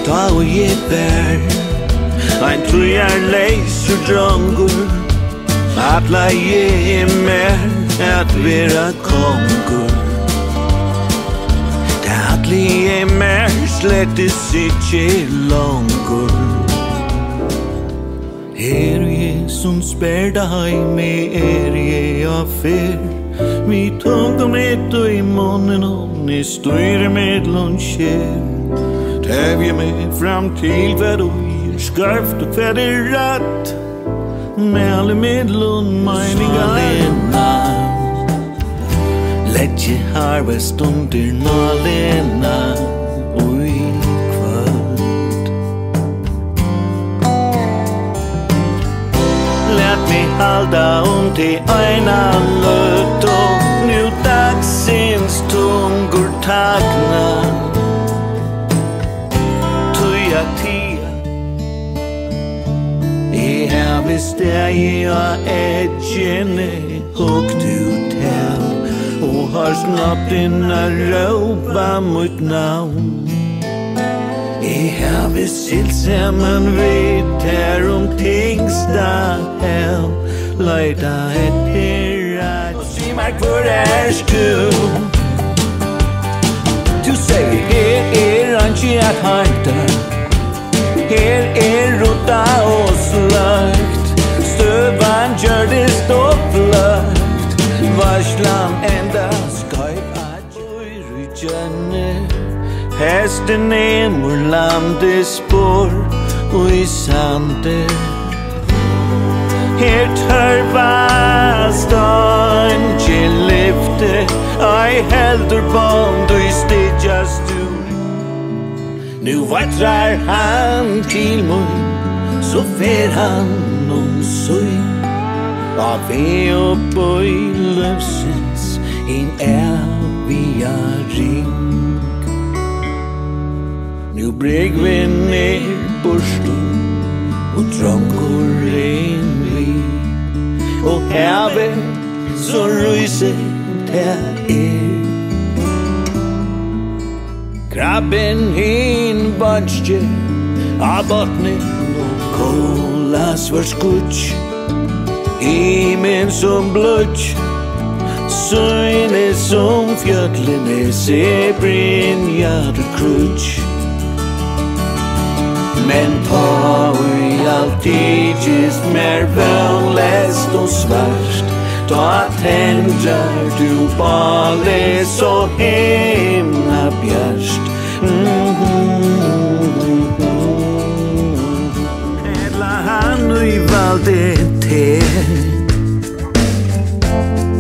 ta og ég ber ein trujar leysur drongur Alla ég mer at vera kongur Det alli ég mer slettis ikkje longur ég som sperda heimi ég av fyr Vi tunga mitt og i munnen og ni styrer med luncher Täv jag mig fram till vad du ger skarft och vad är rätt Med alla medlun meningar Lägge harvest under nalena och i kvöld Lät mig halda till ena löt och nu dagsins tungor tagna Tuja tia I have steg och edgene huggd ut här Och har snabbt inna ropa mot navn I have silt samman vid här Tingsta hell Leida etter Och si mig hvor du Du säger här anki att hanta Här rota och slögt Stövan gör det stopplögt Varslan enda skajp att rujane Hästen mor landes spår och i sande Här törvast anke lyfte I heldur bond och i stidjas du Nu vattrar han till mig Så fer han söj Av upp i lösens In via ring Nu bregven borstor Och trångor vi Och havet så ryser där Krabben hin bunchje Av bottnen och kolas var skutsch Himen som blutsch Söjne som fjötlen se brinjad och krutsch Men ta i alltid just mer vänläst och svärst Ta tändrar du bale så himla bjärst Edla han i valde te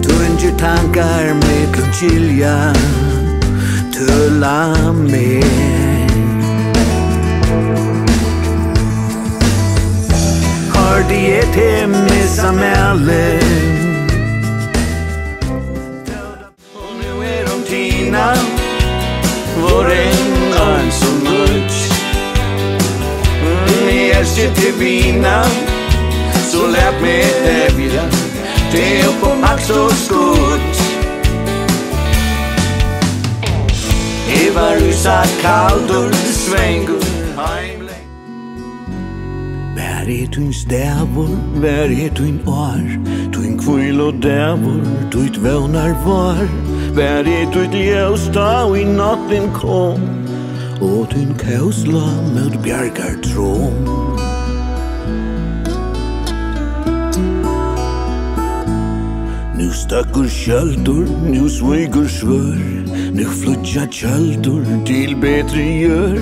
Tunge tankar med klunchilja Tulla med Har det ett hem med samhällen Vår en som lutsch Erste till vina Så lät mig ävida Det upp på max och skott Eva rusat kaldur svängur Vär tuins dävor, vär tuin år Tuin kvill och dävor, tuit vånar var Vär tuit ljus ta i natten kom Och tuin kausla med bjärgar trån Nu stöcker kjöldur, nu svigur svör Nu flutja kjöldur till bättre gör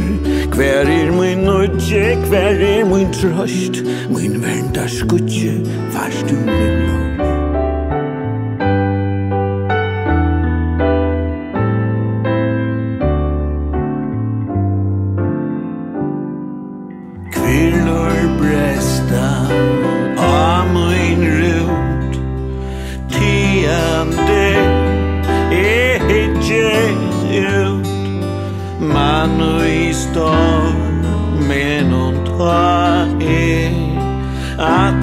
Kvär min nödje, kvär min tröst Min väntar skutje, fast du min lov Kvinnor brästa av min rut Tiande ut Man och i stormen och ta att